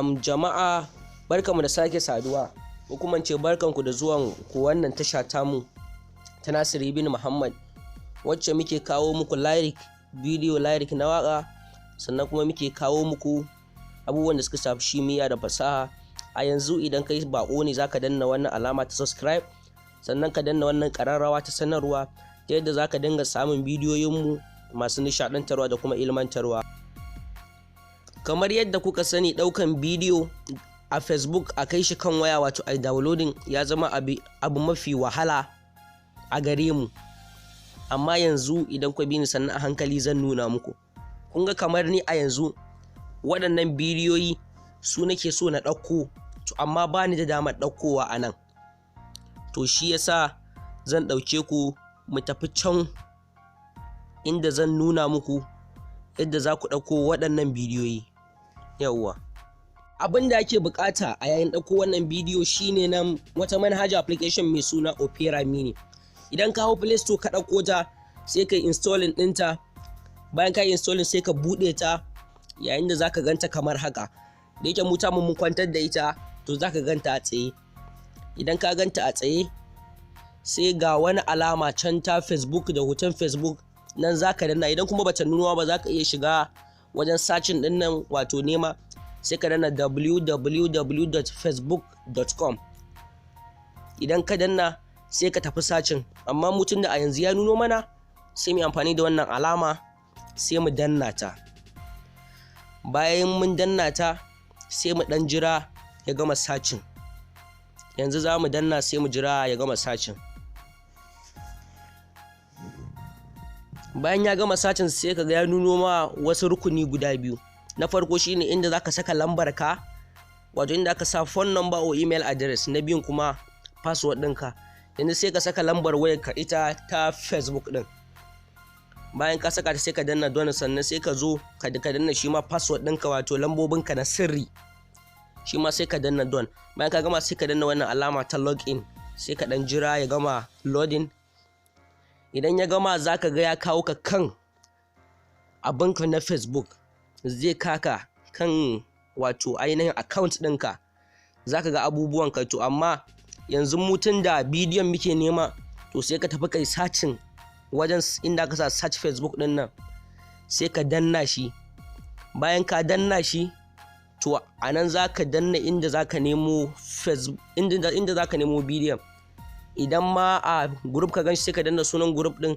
Jama'a barkanmu da sake saduwa, ko kuma ce barkanku da zuwan ku wannan tasha tamu ta Nasiru bin Muhammad, wacce muke kawo muku bidiyo lyric na waka, sannan kuma muke kawo muku abubuwan da suka shafi shimiya da fasaha. A yanzu idan kai bako ne zaka danna wannan alama ta subscribe, sannan ka danna wannan kararrawa ta sanarwa ta yadda zaka dinga samun bidiyoyinmu masu nishadantarwa da kuma ilmantarwa. Kamar yadda kuka sani, daukan bidiyo a Facebook a kai shi kan waya, wato ai downloading, ya zama abu mafi wahala a gare mu. Amma yanzu idan ku bi ni sannan a hankali zan nuna muku. Kun ga kamar ni a yanzu waɗannan bidiyoyi su nake so na ɗauko, to amma ba ni da damar ɗaukowa a nan. To shi yasa zan ɗauke ku mu tafi can inda zan nuna muku yadda za ku ɗauko waɗannan bidiyoyi. Yawwa, abin da ake bukata a yayin ɗauko wannan bidiyo shine nan wata manhaja application mai suna Opera Mini. Idan ka hau Play Store ka ɗauko ta, sai ka installing ɗinta. Bayan ka installing sai ka buɗe ta, yayin da zaka ganta kamar haka. Da yake mu mun kwantar da ita, to zaka ganta a tsaye. Idan ka ganta a tsaye, sai ga wani alama can ta Facebook da hoton Facebook, nan zaka danna. Idan kuma bata nunuwa ba, zaka iya shiga wajen searching din nan, wato nema, sai ka danna www.facebook.com. idan ka danna sai ka tafi searching, amma mutum da a yanzu ya nuno mana, sai mu amfani da wannan alama sai mu danna ta. Bayan mun danna ta, sai mu dan jira ya gama searching. Yanzu za mu danna sai mu jira ya gama searching. Bayan ya gama searching, sai kaga ya nuno ma wasu rukuni guda biyu. Na farko shine inda zaka saka lambar ka, wato inda aka sa phone number or email address. Na biyun kuma password ɗinka. Yanzu sai ka saka lambar wayar ka ita ta Facebook ɗin. Bayan ka saka ta sai ka danna don, sannan sai ka zo ka danna shi ma password ɗinka, wato lambobinka na sirri. Shi ma sai ka danna don. Bayan ka gama sai ka danna wannan alama ta login, sai ka dan jira ya gama loading. Idan ya gama, zaka ga ya kawo ka kan abinka na Facebook, zai kaka kan wato ainihin account ɗinka. Zaka ga abubuwan ka. To amma yanzu mutun da bidiyon muke nema, to sai ka tafi kai searching wajen inda ka sa search Facebook ɗin nan, sai ka danna shi. Bayan ka danna shi, to anan zaka danna inda zaka nemo Facebook, inda zaka nemo bidiyon. Idan ma a group ka ganshi, sai ka danna sunan group din.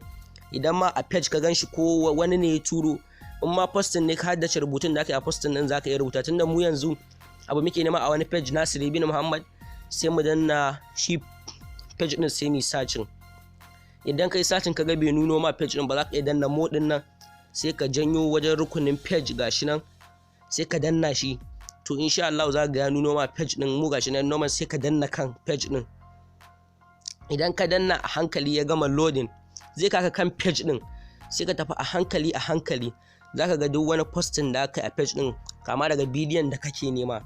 Idan ma a page ka ganshi ko wani ne ya turo, in ma posting ne ka haddace rubutun da aka yi a posting din, zaka iya rubuta. Tunda mu yanzu abu muke nema a wani page Nasiru bin Muhammad, sai mu danna shi page din, sai mu searching. Idan kai searching ka ga bai nuno ma page din ba, za ka iya danna mo din nan, sai ka janyo wajen rukunin page, gashi nan, sai ka danna shi. To insha Allah za ga ya nuno ma page din mu, gashi nan normal, sai ka danna kan page din. Idan ka danna a hankali ya gama loading, zai kaka kan page din, sai ka tafi a hankali zaka ga duk wani posting da aka yi a page din, kama daga bidiyon da kake nema.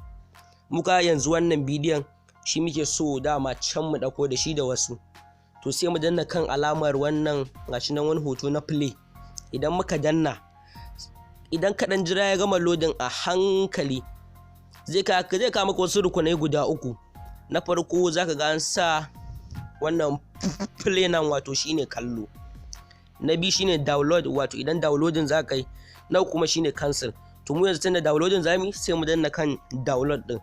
Muka yanzu wannan bidiyon shi muke so dama can mu dauko da shi da wasu. To sai mu danna kan alamar wannan, gashi nan wani hoto na play. Idan muka danna, idan ka dan jira ya gama loading a hankali, zai kawo maka wasu rukunai guda uku. Na farko zaka ga an sa wannan play nan, wato shine kallo. Na biyu shine download, wato idan downloading za ka yi. Na uku kuma shine cancel. To mu yanzu tunda downloading za mu yi, sai mu danna kan download din.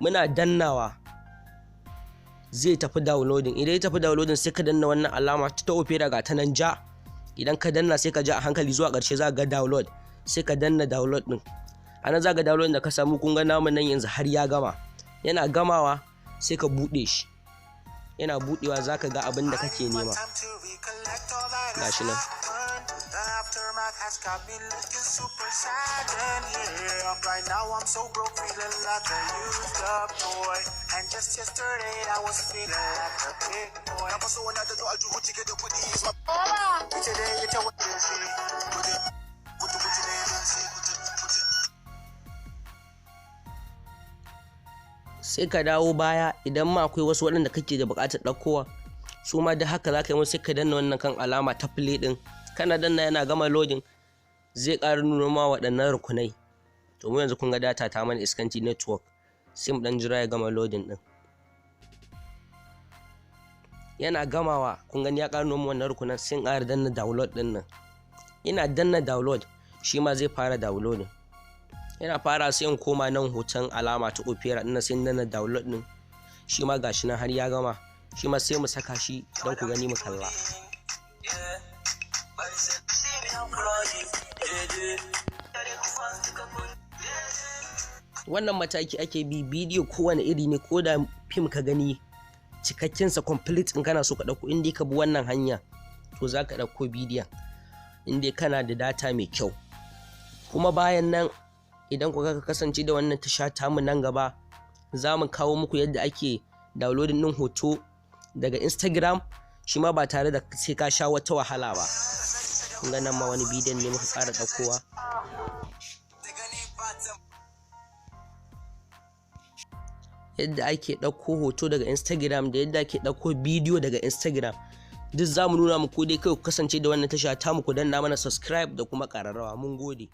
Muna dannawa zai tafi downloading. Idan ya tafi downloading, sai ka danna wannan alama ta Opera ga ta nan ja. Idan ka danna, sai ka ja a hankali zuwa ƙarshe, za ka ga download, sai ka danna download din. Anan za ka ga download da ka samu. Kun ga namun nan yanzu har ya gama. Yana gamawa sai ka buɗe shi. Yana buɗewa za ka ga abin da kake nema. Gashi nan. Sai ka dawo baya, idan ma akwai wasu waɗanda kake da buƙatar ɗaukowa, su ma da haka za ka yi musu, sai ka danna wannan kan alama ta play ɗin. Kana danna yana gama loading, zai ƙara nuna ma waɗannan rukunai. To mu yanzu kun ga data ta mana iskanci network, sai mu dan jira ya gama loading din. Yana gamawa kun gani ya ƙaro mu wannan rukunan, sai in ƙara danna download din nan. Ina danna download shi ma zai fara downloading. Yana fara sai in koma nan hoton alama ta opera din sai in danna download din. Shi ma gashi nan har ya gama. Shi ma sai mu saka shi don ku gani mu kalla. Wannan mataki ake bi, bidiyo kowane iri ne, ko da fim ka gani cikakkensa complete in kana so ka ɗauko, inda ka bi wannan hanya to za ka ɗauko bidiyon inda kana da data mai kyau. Kuma bayan nan idan ku ka kasance da wannan tasha tamu nan gaba, za mu kawo muku yadda ake downloading ɗin hoto daga Instagram, shi ma ba tare da sai ka sha wata wahala ba. Kun ga nan ma wani bidiyon ne muka ƙara ɗaukowa. Yadda ake ɗauko hoto daga Instagram da yadda ake ɗauko bidiyo daga Instagram duk za mu nuna muku, dai kai ku kasance da wannan tasha tamu, ku danna mana subscribe da kuma ƙararrawa. Mun gode.